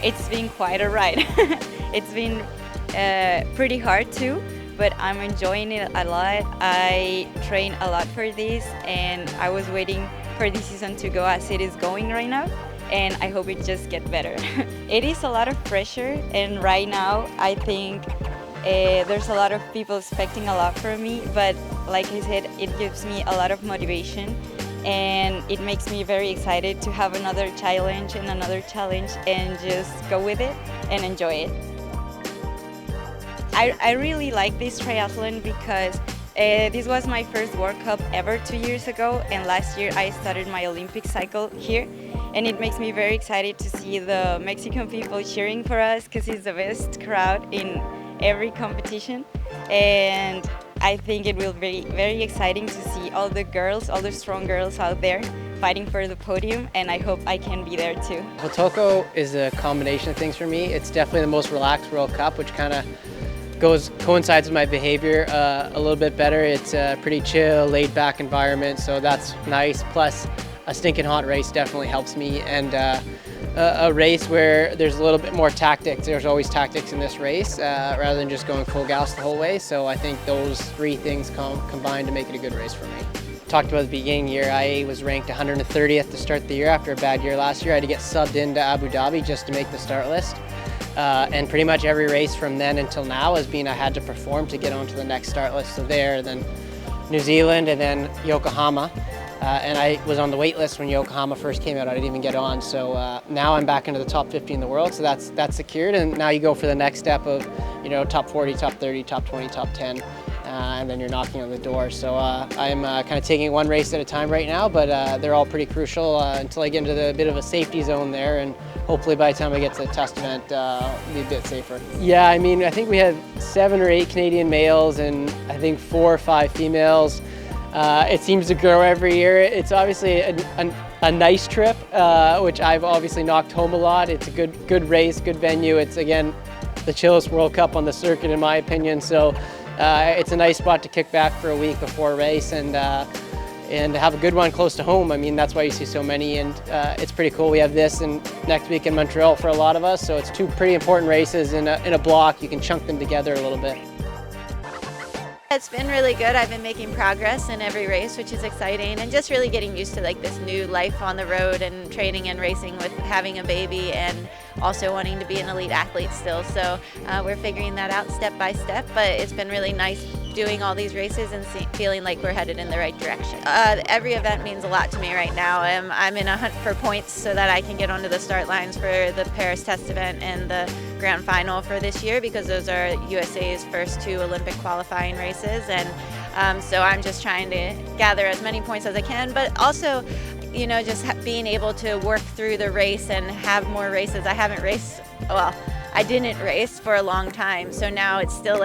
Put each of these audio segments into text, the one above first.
It's been quite a ride. It's been pretty hard too, but I'm enjoying it a lot. I train a lot for this, and I was waiting for this season to go as it is going right now, and I hope it just gets better. It is a lot of pressure, and right now I think there's a lot of people expecting a lot from me, but like I said, it gives me a lot of motivation, and it makes me very excited to have another challenge and just go with it and enjoy it. I really like this triathlon because this was my first World Cup ever 2 years ago, and last year I started my Olympic cycle here, and it makes me very excited to see the Mexican people cheering for us because it's the best crowd in every competition, and I think it will be very exciting to see all the girls, all the strong girls out there fighting for the podium, and I hope I can be there too. Huatulco is a combination of things for me. It's definitely the most relaxed World Cup, which kind of coincides with my behavior a little bit better. It's a pretty chill, laid-back environment, so that's nice. Plus, a stinking hot race definitely helps me, and a race where there's a little bit more tactics. There's always tactics in this race rather than just going full gas the whole way. So I think those three things combine to make it a good race for me. Talked about the beginning of the year, I was ranked 130th to start the year after a bad year last year. I had to get subbed into Abu Dhabi just to make the start list. And pretty much every race from then until now has been I had to perform to get onto the next start list. So there, then New Zealand, and then Yokohama. And I was on the wait list when Yokohama first came out. I didn't even get on. So now I'm back into the top 50 in the world. So that's secured. And now you go for the next step of, top 40, top 30, top 20, top 10. And then you're knocking on the door. So I'm kind of taking one race at a time right now, but they're all pretty crucial until I get into the bit of a safety zone there, and hopefully by the time I get to the test event, it'll be a bit safer. Yeah, I mean, I think we had 7 or 8 Canadian males and I think 4 or 5 females. It seems to grow every year. It's obviously a nice trip, which I've obviously knocked home a lot. It's a good race, good venue. It's, again, the chillest World Cup on the circuit in my opinion. So it's a nice spot to kick back for a week before a race and have a good one close to home. I mean, that's why you see so many, and it's pretty cool. We have this and next week in Montreal for a lot of us, so it's 2 pretty important races in a block. You can chunk them together a little bit. It's been really good. I've been making progress in every race, which is exciting, and just really getting used to this new life on the road and training and racing with having a baby and also wanting to be an elite athlete still. So we're figuring that out step by step, but it's been really nice doing all these races and feeling like we're headed in the right direction. Every event means a lot to me right now. I'm in a hunt for points so that I can get onto the start lines for the Paris test event and the grand final for this year, because those are USA's first 2 Olympic qualifying races, and so I'm just trying to gather as many points as I can, but also just being able to work through the race and have more races. I didn't race for a long time, so now it's still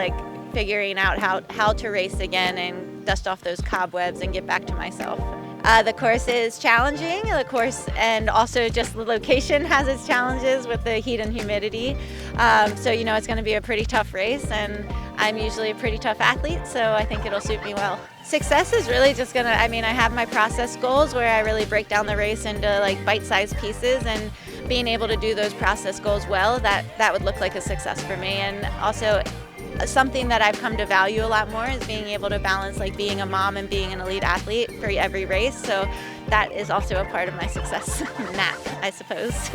figuring out how to race again and dust off those cobwebs and get back to myself. The course is challenging, and also just the location has its challenges with the heat and humidity. So it's going to be a pretty tough race, and I'm usually a pretty tough athlete, so I think it'll suit me well. Success is really just I have my process goals where I really break down the race into bite-sized pieces, and being able to do those process goals well, that would look like a success for me. And also something that I've come to value a lot more is being able to balance being a mom and being an elite athlete for every race. So that is also a part of my success map, I suppose.